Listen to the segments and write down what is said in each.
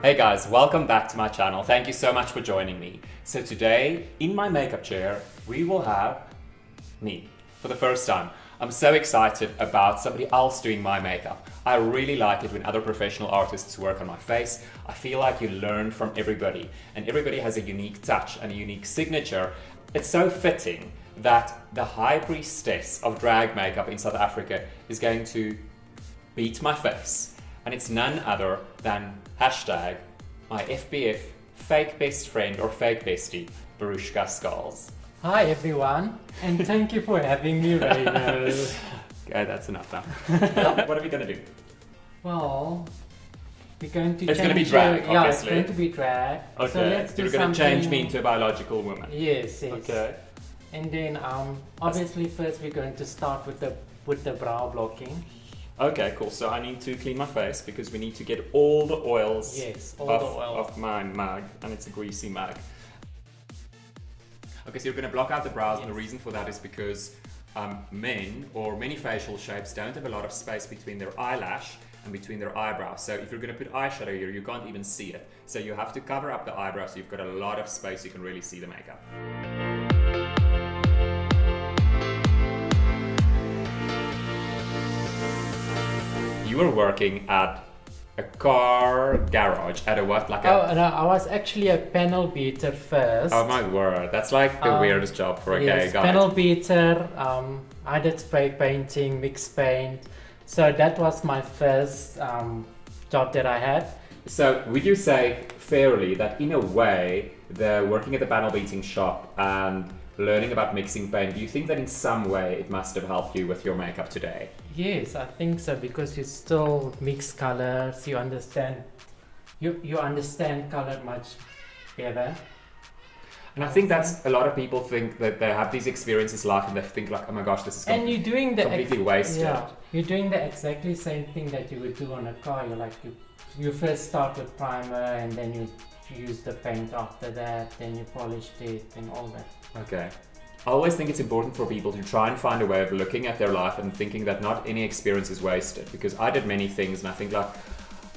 Hey guys, welcome back to my channel. Thank you so much for joining me. So today, in my makeup chair, we will have me for the first time. I'm so excited about somebody else doing my makeup. I really like it when other professional artists work on my face. I feel like you learn from everybody, and everybody has a unique touch and a unique signature. It's so fitting that the high priestess of drag makeup in South Africa is going to beat my face. And it's none other than hashtag my FBF fake best friend or fake bestie, Barushka Skulls. Hi everyone, and thank you for having me, RYNO'S. Okay, that's enough now. What are we going to do? Well, we're going to It's going to be drag, Yeah, obviously. it's going to be drag. Okay, So let's do you're going to something... change me into a biological woman. Yes, yes. Okay. And then, obviously first we're going to start with the brow blocking. Okay, cool. So I need to clean my face because we need to get all the oils of my mug, and it's a greasy mug. Okay, so you're going to block out the brows, and the reason for that is because men or many facial shapes don't have a lot of space between their eyelash and between their eyebrows. So if you're going to put eyeshadow here, you can't even see it. So you have to cover up the eyebrows so you've got a lot of space, you can really see the makeup. You were working at a car garage at a what? Like a... Oh, no, I was actually a panel beater first. Oh my word, that's like the weirdest job for a gay guy. Panel beater, I did spray painting, mixed paint. So that was my first job that I had. So would you say fairly that in a way, the working at the panel beating shop and learning about mixing paint, do you think that in some way it must have helped you with your makeup today? Yes, I think so, because you still mix colors, you understand color much better. And I think that's a lot of people think that they have these experiences in life and they think like, oh my gosh, this is completely wasted. Yeah, you're doing the exactly same thing that you would do on a car. You first start with primer and then you use the paint after that, then you polish it and all that. Okay. I always think it's important for people to try and find a way of looking at their life and thinking that not any experience is wasted, because I did many things and I think like,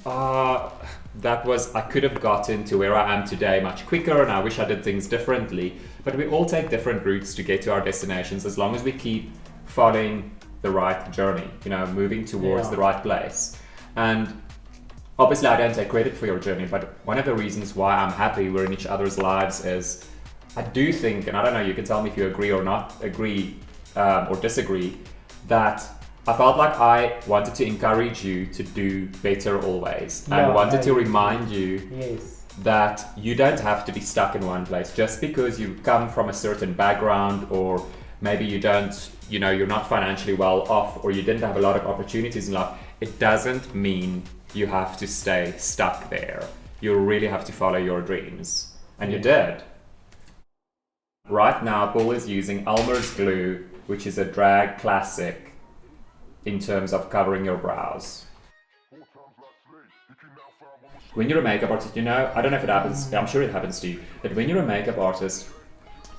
I could have gotten to where I am today much quicker and I wish I did things differently. But we all take different routes to get to our destinations as long as we keep following the right journey, moving towards the right place. And obviously I don't take credit for your journey, but one of the reasons why I'm happy we're in each other's lives is I do think, and I don't know, you can tell me if you agree or not agree or disagree, that I felt like I wanted to encourage you to do better always, and wanted to remind you that you don't have to be stuck in one place. Just because you come from a certain background, or maybe you don't, you're not financially well off, or you didn't have a lot of opportunities in life, it doesn't mean you have to stay stuck there. You really have to follow your dreams, and you did. Right now, Paul is using Elmer's glue, which is a drag classic in terms of covering your brows. When you're a makeup artist, I don't know if it happens, I'm sure it happens to you, that when you're a makeup artist,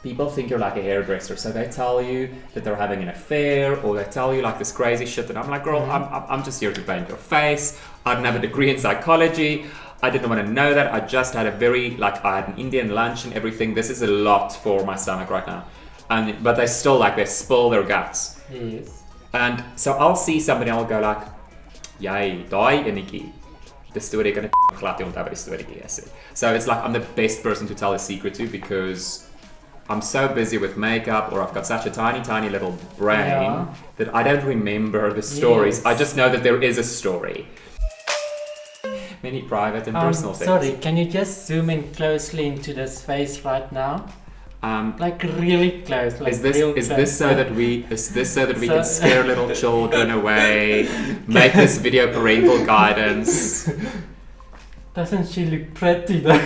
people think you're like a hairdresser, so they tell you that they're having an affair, or they tell you like this crazy shit, and I'm like, girl, I'm just here to paint your face. I didn't have a degree in psychology. I didn't want to know that. I just had I had an Indian lunch and everything. This is a lot for my stomach right now. But they still they spill their guts. Yes. And so I'll see somebody and I'll go like, "Yay, daai enetjie. The story kan ek glad nie onthou wat die storie is." So it's like I'm the best person to tell a secret to, because I'm so busy with makeup, or I've got such a tiny, tiny little brain that I don't remember the stories. Yes. I just know that there is a story. Many private and personal things. Sorry, can you just zoom in closely into this face right now? Like really close. Like is this so that we can scare little children away? Make this video parental guidance. Doesn't she look pretty though?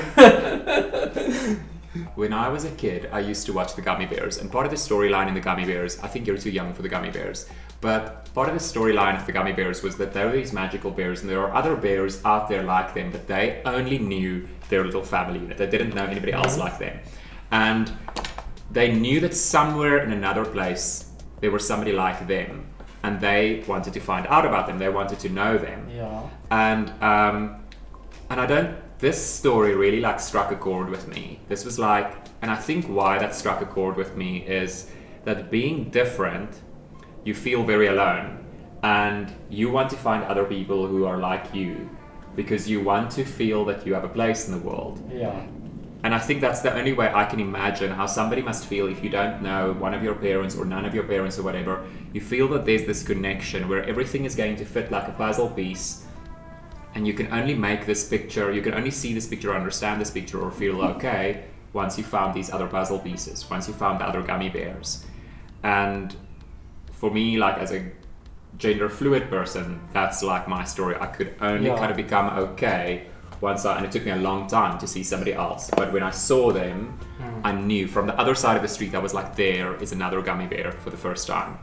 When I was a kid, I used to watch the Gummy Bears, and part of the storyline in the Gummy Bears, I think you're too young for the Gummy Bears, but part of the storyline of the Gummy Bears was that there were these magical bears, and there are other bears out there like them, but they only knew their little family unit. They didn't know anybody else like them. And they knew that somewhere in another place, there was somebody like them, and they wanted to find out about them. They wanted to know them. Yeah. And I don't this story really like struck a chord with me. This was like, and I think why that struck a chord with me is that being different, you feel very alone, and you want to find other people who are like you because you want to feel that you have a place in the world. Yeah. And I think that's the only way I can imagine how somebody must feel if you don't know one of your parents or none of your parents or whatever. You feel that there's this connection where everything is going to fit like a puzzle piece, and you can only make this picture, you can only see this picture, understand this picture, or feel okay once you found these other puzzle pieces, once you found the other gummy bears. And for me, like as a gender fluid person, that's like my story. I could only kind of become okay once and it took me a long time to see somebody else. But when I saw them, I knew from the other side of the street, I was like, there is another gummy bear for the first time.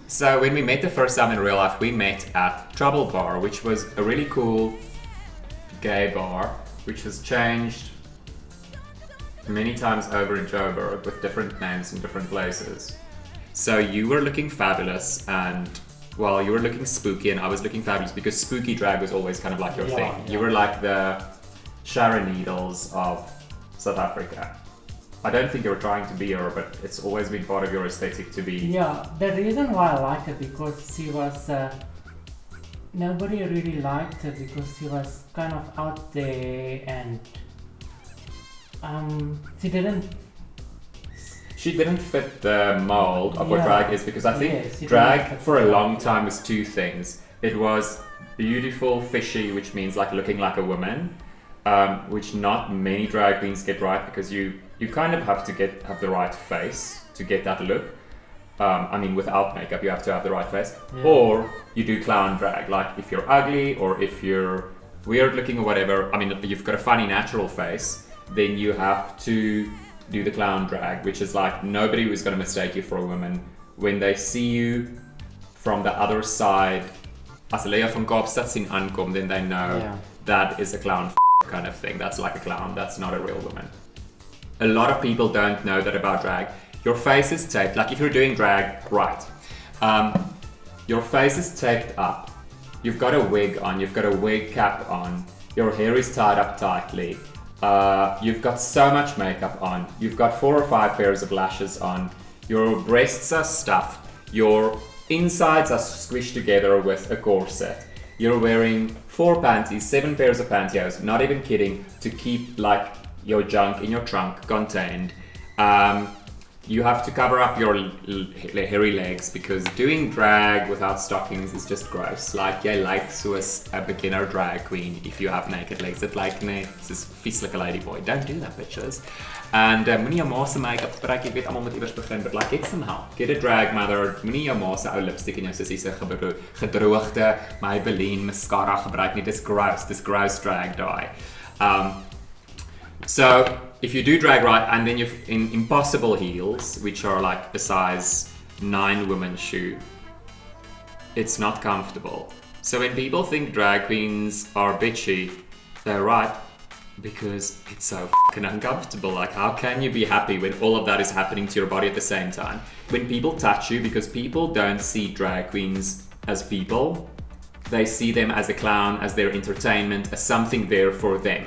So when we met the first time in real life, we met at Trouble Bar, which was a really cool gay bar, which has changed many times over in Joburg with different names in different places. So you were looking fabulous, and well, you were looking spooky, and I was looking fabulous because spooky drag was always kind of like your thing. You were like the Sharon Needles of South Africa. I don't think you were trying to be her, but it's always been part of your aesthetic to be. Yeah, the reason why I like her because she was nobody really liked her because she was kind of out there, and she didn't fit the mold of what drag is, because I think drag for a long time was two things. It was beautiful, fishy, which means like looking like a woman, which not many drag queens get right, because you kind of have to have the right face to get that look. I mean, without makeup, you have to have the right face. Or you do clown drag, like if you're ugly or if you're weird looking or whatever. I mean, you've got a funny natural face, then you have to do the clown drag, which is like nobody was going to mistake you for a woman. When they see you from the other side, as Leia van Kaapstad sien aankom, then they know that is a clown kind of thing. That's like a clown, that's not a real woman. A lot of people don't know that about drag. Your face is taped, like if you're doing drag right, your face is taped up. You've got a wig on, you've got a wig cap on, your hair is tied up tightly. You've got so much makeup on, you've got 4 or 5 pairs of lashes on, your breasts are stuffed, your insides are squished together with a corset, you're wearing 4 panties, 7 pairs of pantyhose, not even kidding, to keep like your junk in your trunk contained. You have to cover up your hairy legs because doing drag without stockings is just gross. Like, jy lyk soos a beginner drag queen if you have naked legs. Dit lyk net soos vieslike ladyboy. Don't do that, bitches. And moenie jou ma se make-up gebruik. Ek weet almal moet iewers begin, but like, get some help. Get a drag mother. Moenie jou ma se ou lipstick en jou sussie se gedroogde Maybelline mascara gebruik nie. Dis gross. Dis gross drag dye. So if you do drag right and then you're in impossible heels, which are like a size 9 women's shoe, it's not comfortable. So when people think drag queens are bitchy, they're right, because it's so fucking uncomfortable. Like, how can you be happy when all of that is happening to your body at the same time? When people touch you, because people don't see drag queens as people, they see them as a clown, as their entertainment, as something there for them.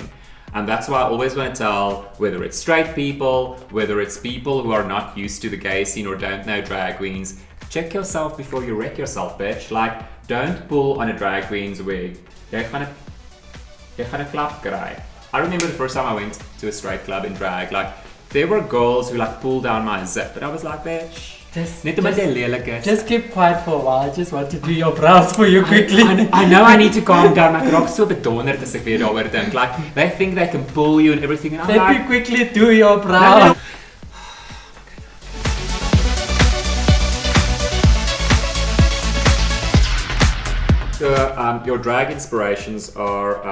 And that's why I always want to tell, whether it's straight people, whether it's people who are not used to the gay scene or don't know drag queens, check yourself before you wreck yourself, bitch. Like, don't pull on a drag queen's wig. Jy gaan 'n klap kry. I remember the first time I went to a straight club in drag, like, there were girls who like pulled down my zip, and I was like, bitch. Just keep quiet for a while. I just want to do your brows for you quickly. I know I need to calm down. Ek raak so bedonderd as ek weer daaroor dink. Like, they think they can pull you and everything. And Let me quickly do your brows. So, your drag inspirations are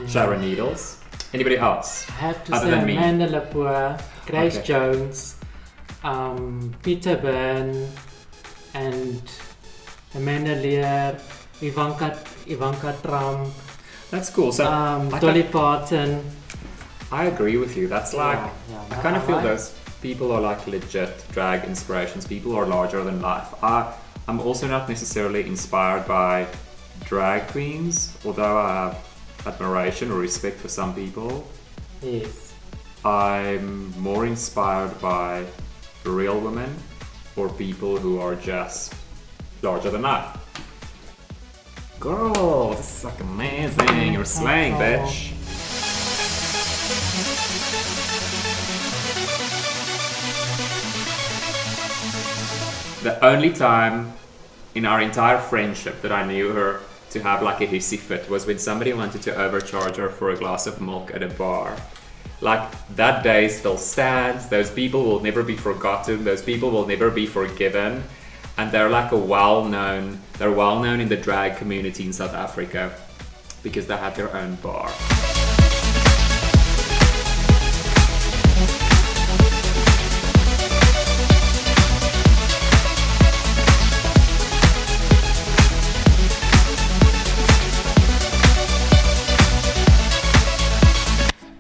Sharon Needles. Anybody else? I have to other say than me? Amanda Lepore, Grace Jones, Peter Byrne, and Amanda Lear, Ivanka Trump. That's cool. So Dolly Parton. I agree with you. That's like, I kind of feel like those people are like legit drag inspirations. People are larger than life. I'm also not necessarily inspired by drag queens, although I have admiration or respect for some people, Yes. I'm more inspired by real women or people who are just larger than life. Girl, this is like amazing. You're slaying, bitch. The only time in our entire friendship that I knew her to have like a hissy fit was when somebody wanted to overcharge her for a glass of milk at a bar. Like, that day still stands. Those people will never be forgotten. Those people will never be forgiven. And they're like they're well known in the drag community in South Africa because they had their own bar.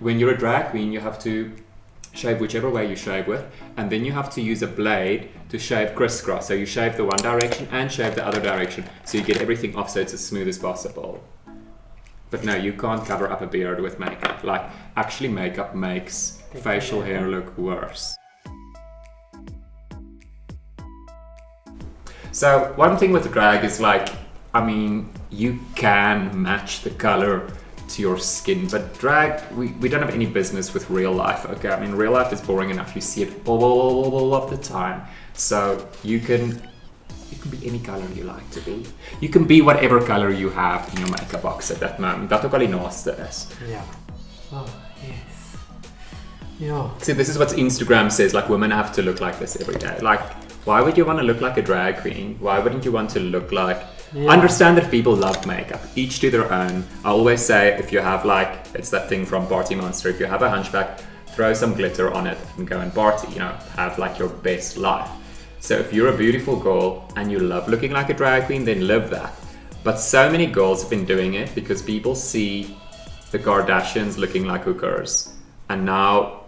When you're a drag queen, you have to shave whichever way you shave with, and then you have to use a blade to shave crisscross. So you shave the one direction and shave the other direction, so you get everything off so it's as smooth as possible. But no, you can't cover up a beard with makeup. Like, actually makeup makes facial hair look worse. So one thing with drag is like, I mean, you can match the color to your skin, but drag, we don't have any business with real life, okay? I mean, real life is boring enough. You see it all of the time. So you can be any color you like to be. You can be whatever color you have in your makeup box at that moment. Dat ook al die naaste is. Yeah. Oh, yes. Yeah. See, this is what Instagram says, like, women have to look like this every day. Like, why would you want to look like a drag queen? Why wouldn't you want to look like... Yeah. I understand that people love makeup, each to their own. I always say, if you have like, it's that thing from Party Monster, if you have a hunchback, throw some glitter on it and go and party, you know, have like your best life. So if you're a beautiful girl and you love looking like a drag queen, then live that. But so many girls have been doing it because people see the Kardashians looking like hookers. And now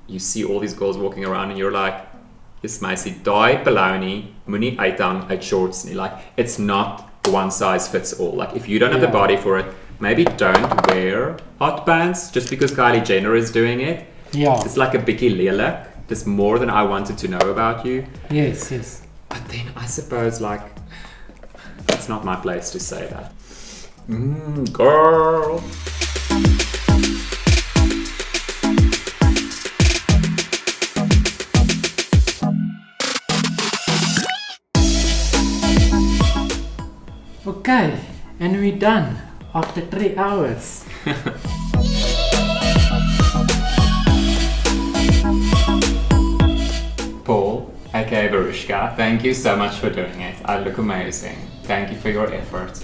you see all these girls walking around and you're like, this meisie, daai baloney, moenie uithang uit shorts nie. Like, it's not one size fits all. Like, if you don't have the body for it, maybe don't wear hot pants just because Kylie Jenner is doing it. Yeah. It's like a bietjie lelik. There's more than I wanted to know about you. Yes, yes. But then I suppose, like, it's not my place to say that. Girl. Okay, and we're done after 3 hours. Paul, aka Barushka, thank you so much for doing it. I look amazing. Thank you for your effort.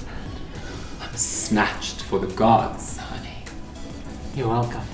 I'm snatched for the gods, honey. You're welcome.